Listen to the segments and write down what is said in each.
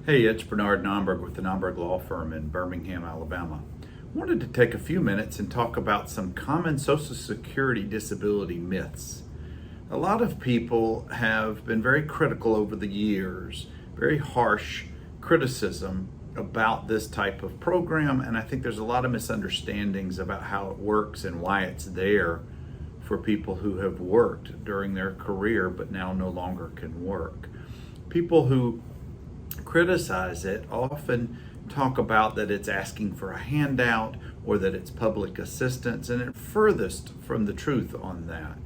Hey, it's Bernard Nomberg with the Nomberg Law Firm in Birmingham, Alabama. I wanted to take a few minutes and talk about some common Social Security disability myths. A lot of people have been very critical over the years, very harsh criticism about this type of program, and I think there's a lot of misunderstandings about how it works and why it's there for people who have worked during their career but now no longer can work. People who criticize it often talk about that it's asking for a handout or that it's public assistance, and it's furthest from the truth on that.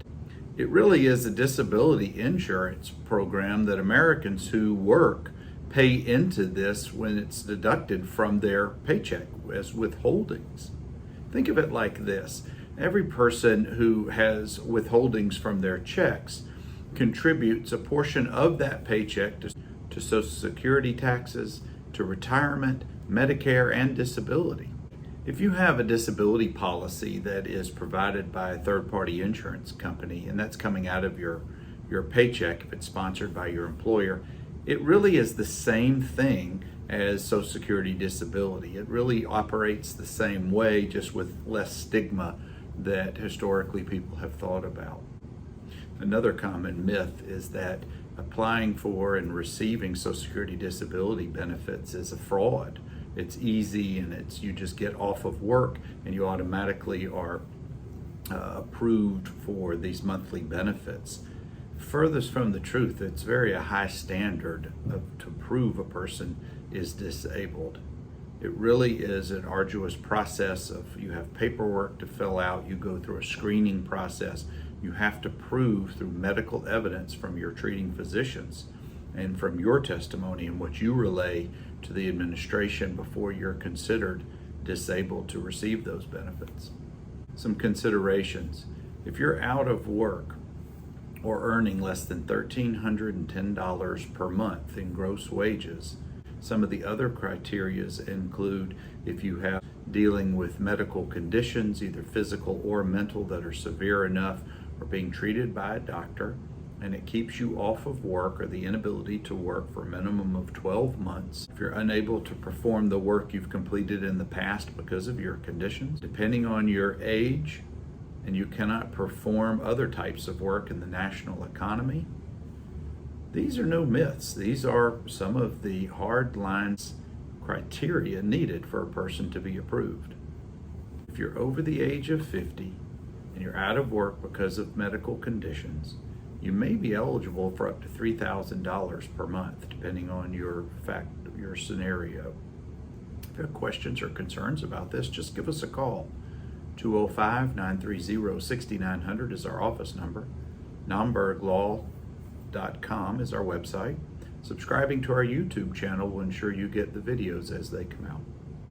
It really is a disability insurance program that Americans who work pay into this when it's deducted from their paycheck as withholdings. Think of it like this. Every person who has withholdings from their checks contributes a portion of that paycheck to Social Security taxes, to retirement, Medicare, and disability. If you have a disability policy that is provided by a third-party insurance company, and that's coming out of your paycheck if it's sponsored by your employer, it really is the same thing as Social Security disability. It really operates the same way, just with less stigma that historically people have thought about. Another common myth is that applying for and receiving Social Security disability benefits is a fraud. It's easy and you just get off of work and you automatically are approved for these monthly benefits. Furthest from the truth. It's very a high standard to prove a person is disabled. It really is an arduous process you have paperwork to fill out, you go through a screening process, you have to prove through medical evidence from your treating physicians and from your testimony and what you relay to the administration before you're considered disabled to receive those benefits. Some considerations. If you're out of work or earning less than $1,310 per month in gross wages, some of the other criterias include if you have dealing with medical conditions, either physical or mental, that are severe enough or being treated by a doctor, and it keeps you off of work or the inability to work for a minimum of 12 months. If you're unable to perform the work you've completed in the past because of your conditions, depending on your age, and you cannot perform other types of work in the national economy. These are no myths. These are some of the hard lines criteria needed for a person to be approved. If you're over the age of 50 and you're out of work because of medical conditions, you may be eligible for up to $3,000 per month, depending on your scenario. If you have questions or concerns about this, just give us a call. 205-930-6900 is our office number. Nomberglaw.com is our website. Subscribing to our YouTube channel will ensure you get the videos as they come out.